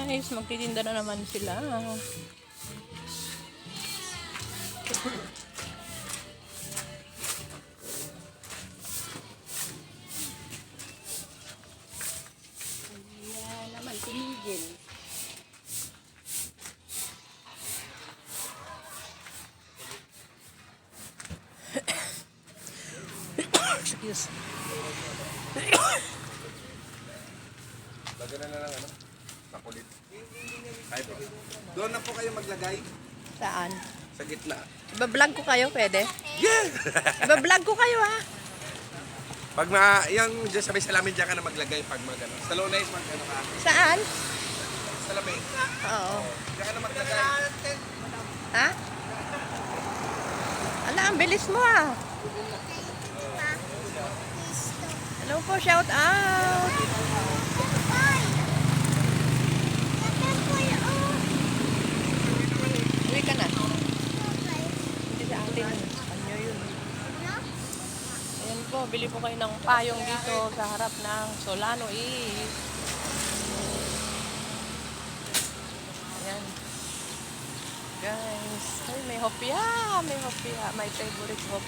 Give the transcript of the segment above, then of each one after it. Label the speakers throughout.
Speaker 1: guys, magtitinda na naman sila.
Speaker 2: Ayan naman, tumigil.
Speaker 1: Excuse.
Speaker 3: Lagyan na lang ano? Makulit. Ay po. Doon na po kayo maglagay
Speaker 1: Saan?
Speaker 3: sa gitna.
Speaker 1: Iba-vlog ko kayo, pwede?
Speaker 3: Yeah!
Speaker 1: Iba-vlog ko kayo, ha?
Speaker 3: Pag yung dyan sabay salamin dyan ka na maglagay pag magano. Sa Lonays mag ano ka.
Speaker 1: Saan?
Speaker 3: Sa lamig.
Speaker 1: Oo.
Speaker 3: Dyan ka na maglagay.
Speaker 1: Ha? Ala, ang bilis mo, ah. Hello po, shout out. Uwi ka na. Hindi sa atin. Kanyo yun. Ayan po, bili po kayo ng payong dito sa harap ng Solano East. Ayan. Guys, ay, may hopya. May hopya. My favorite hop.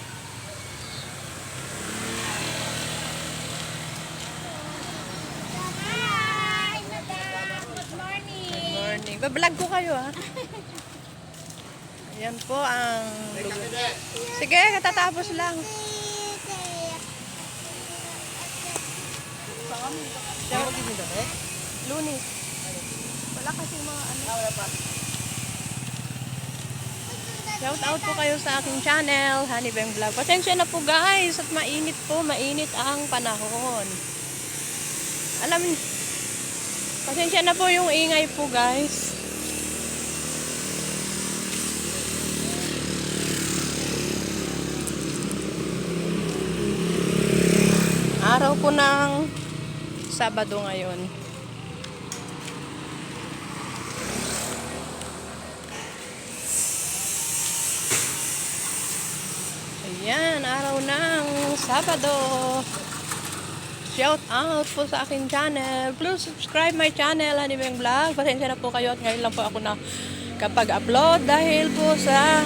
Speaker 2: Hi, madam. Good morning.
Speaker 1: Good morning. Bablog ko kayo, ha? Ayan po ang lugar. Sige, katatapos lang. Lunis. Wala kasi mga ano. Shout out po kayo sa aking channel, Honey Bang Vlog. Pasensya na po guys at mainit po, mainit ang panahon. Alam niyo, pasensya na po yung ingay po guys. Araw po ng Sabado ngayon. Ayan, araw ng Sabado. Shout out po sa aking channel. Please subscribe my channel, Honey Bang Vlog. Pasensya na po kayo at ngayon lang po ako na kapag upload dahil po sa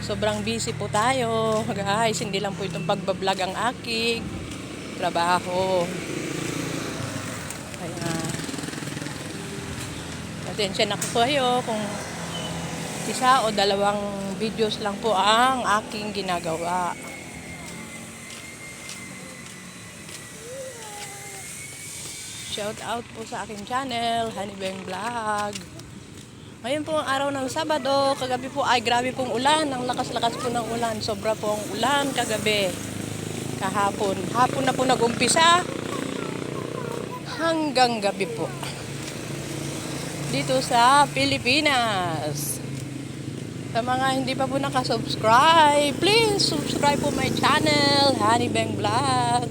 Speaker 1: sobrang busy po tayo. Guys, hindi lang po itong pagbablog ang aking trabaho. Kaya pasensya na po kayo kung isa o dalawang videos lang po ang aking ginagawa. Shout out po sa aking channel, Honey Bang Vlog. Ngayon po ang araw ng Sabado, kagabi po ay grabe pong ulan, ang lakas-lakas po ng ulan, sobra po ang ulan kagabi. Kahapon, hapon na po nag-umpisa hanggang gabi po. Dito sa Pilipinas. Sa mga hindi pa po nakasubscribe, please subscribe po my channel, Honey Bang Vlog.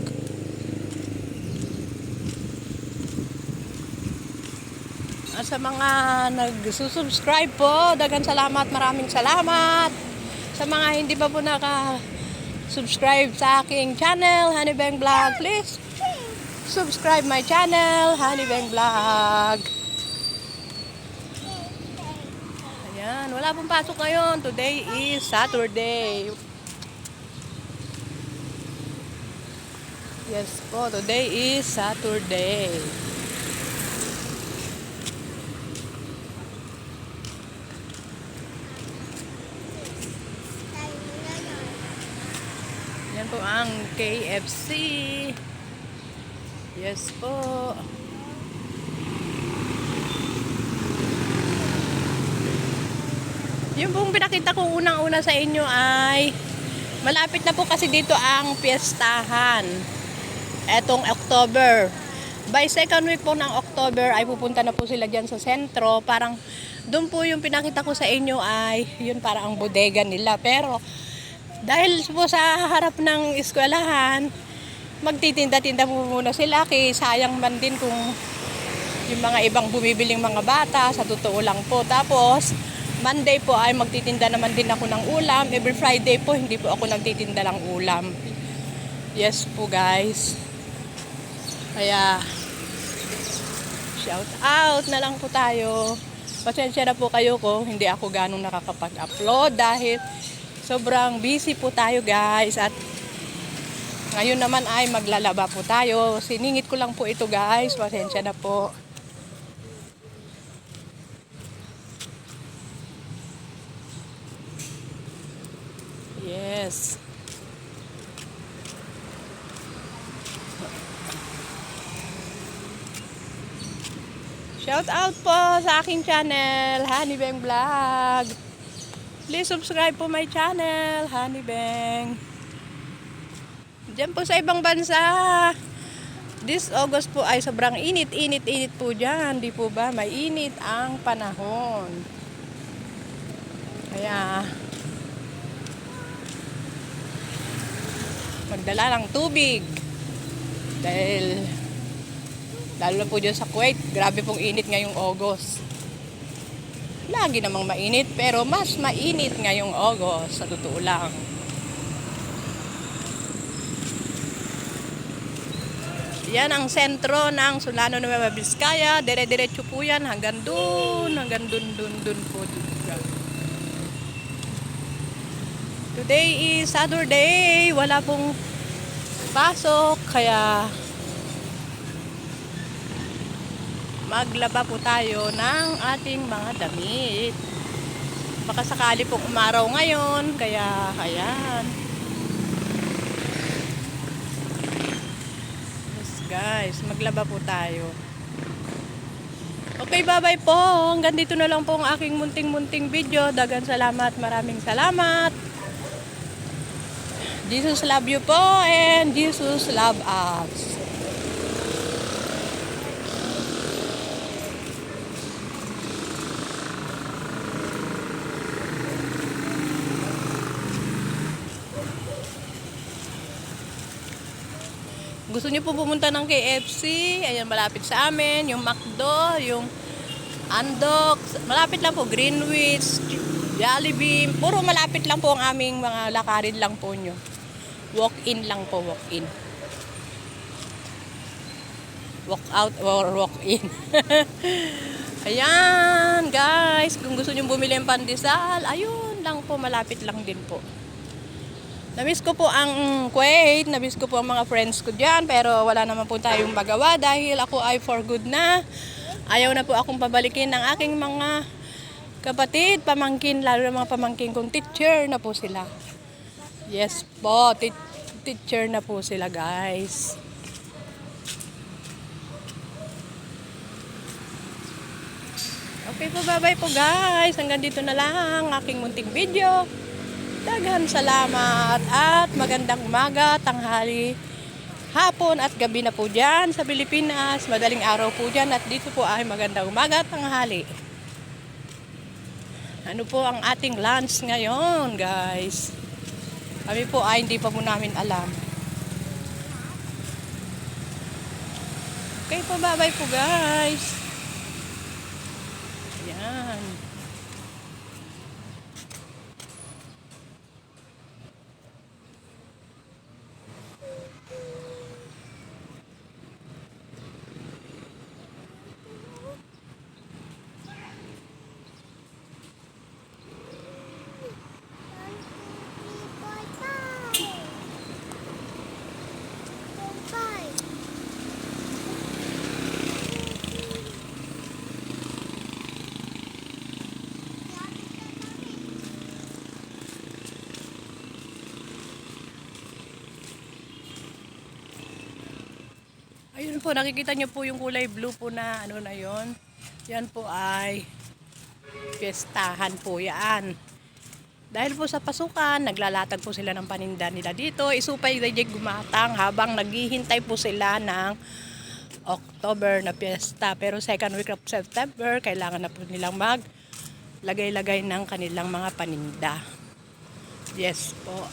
Speaker 1: At sa mga nagsusubscribe po, daghang salamat, maraming salamat. Sa mga hindi pa po naka-subscribe sa aking channel, Honey Bang Vlog, please subscribe my channel, Honey Bang Vlog. Ayan, wala pong pasok ngayon. Today is Saturday. Yes po, today is Saturday. Yan po ang KFC. Yes po. Yung pong pinakita ko unang-una sa inyo ay malapit na po kasi dito ang piyestahan. Etong October. By second week po ng October ay pupunta na po sila dyan sa sentro. Parang doon po yung pinakita ko sa inyo ay yun parang ang bodega nila. Pero dahil po sa harap ng eskwelahan, magtitinda-tinda po muna sila. Kaya sayang man din kung yung mga ibang bumibiling mga bata, sa totoo lang po. Tapos, Monday po ay magtitinda naman din ako ng ulam. Every Friday po, hindi po ako nagtitinda ng ulam. Yes po guys. Kaya, Shout out na lang po tayo. Pasensya na po kayo kung hindi ako ganong nakakapag-upload dahil sobrang busy po tayo guys. At ngayon naman ay maglalaba po tayo. Siningit ko lang po ito guys. Pasensya na po. Yes. Shout out po sa aking channel, Honey Beng Vlog. Please subscribe po my channel, Honey Beng. Diyan po sa ibang bansa, this August po ay sobrang init po dyan. Di po ba? May init ang panahon. Kaya, magdala ng tubig. Dahil, lalo na po dyan sa Kuwait, grabe pong init ngayong August. Lagi namang mainit, pero mas mainit ngayong August, sa totoo lang. Yan ang sentro ng Solano Nueva Vizcaya. Dire-diretso po yan hanggang dun po. Today is Saturday. Wala pong pasok, kaya maglaba po tayo ng ating mga damit. Baka sakali pong umaraw ngayon, kaya ayan. Yes guys, maglaba po tayo. Okay, bye-bye po. Hanggang dito na lang po ang aking munting video. Dagan salamat, maraming salamat. Jesus love you po and Jesus love us. Gusto niyo po pumunta ng KFC, ayan malapit sa amin, yung McDo, yung Andok, malapit lang po, Greenwich, Jollibee, puro malapit lang po ang aming mga lakarin lang po nyo. Walk-in lang po, walk-in. Walk out or walk-in. Ayan, guys, kung gusto nyo bumili ng pandesal, ayun lang po, malapit lang din po. Namiss ko po ang Kuwait, namiss ko po ang mga friends ko dyan, pero wala naman po tayong magawa dahil ako ay for good na. Ayaw na po akong pabalikin ng aking mga kapatid, pamangkin, lalo na mga pamangkin kong teacher na po sila. Yes po, teacher na po sila guys. Okay po, bye-bye po guys. Hanggang dito na lang aking munting video. Daghan salamat at magandang umaga, tanghali, hapon at gabi na po dyan sa Pilipinas. Madaling araw po dyan at dito po ay magandang umaga, tanghali. Ano po ang ating lunch ngayon guys? Kami po ay hindi pa po namin alam. Okay po, bye-bye po guys. Ayan. Ayun po, nakikita nyo po yung kulay blue po na ano na yon. Yan po ay piyestahan po yan. Dahil po sa pasukan, naglalatag po sila ng paninda nila dito. Isupay dayjay gumatang habang naghihintay po sila ng October na piyesta. Pero second week of September, kailangan na po nilang maglagay-lagay ng kanilang mga paninda. Yes po.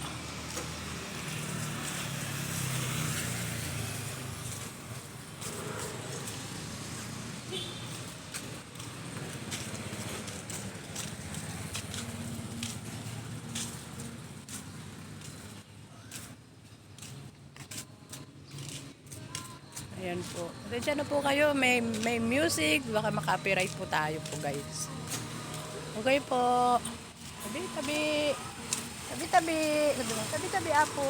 Speaker 1: Ayan po. Pasensya na po kayo. May music. Baka makapiright po tayo po guys. Okay po. Tabi-tabi. Tabi-tabi. Tabi-tabi apo.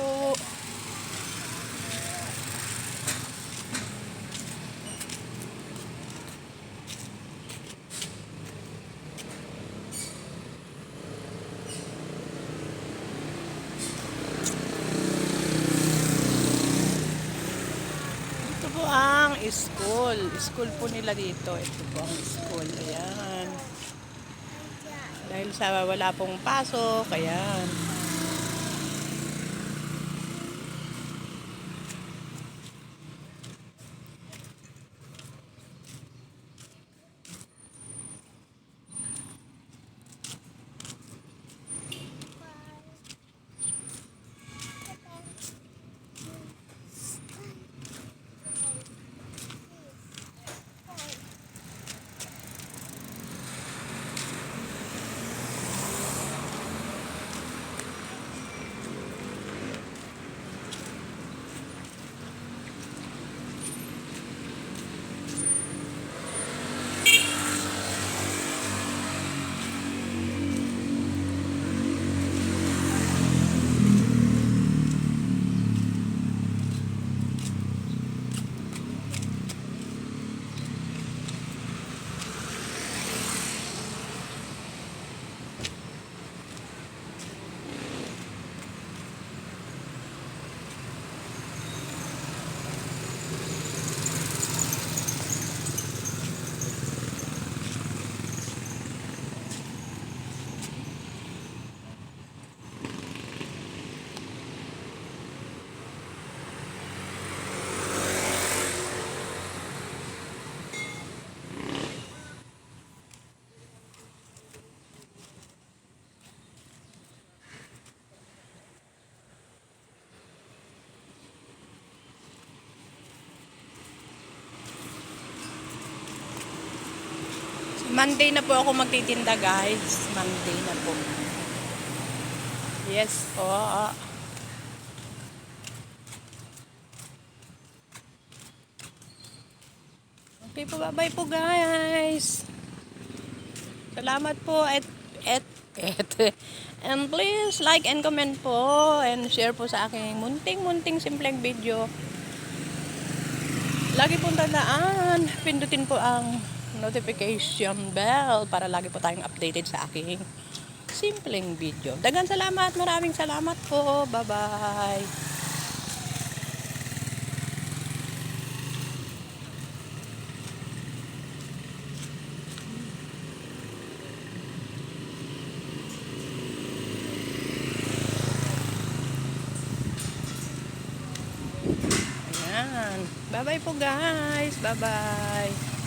Speaker 1: Ito po ang school. School po nila dito. Ito po ang school. Ayan. Dahil sa wala pong pasok. Ayan. Monday na po ako magtitinda guys. Monday na po. Yes po. Okay po, bye-bye po guys. Salamat po and please like and comment po and share po sa aking munting simpleng video. Lagi pong tandaan, pindutin po ang notification bell para lagi po tayong updated sa aking simpleng video. Daghang salamat, maraming salamat po. Bye-bye. Ayan. Bye-bye po guys. Bye-bye.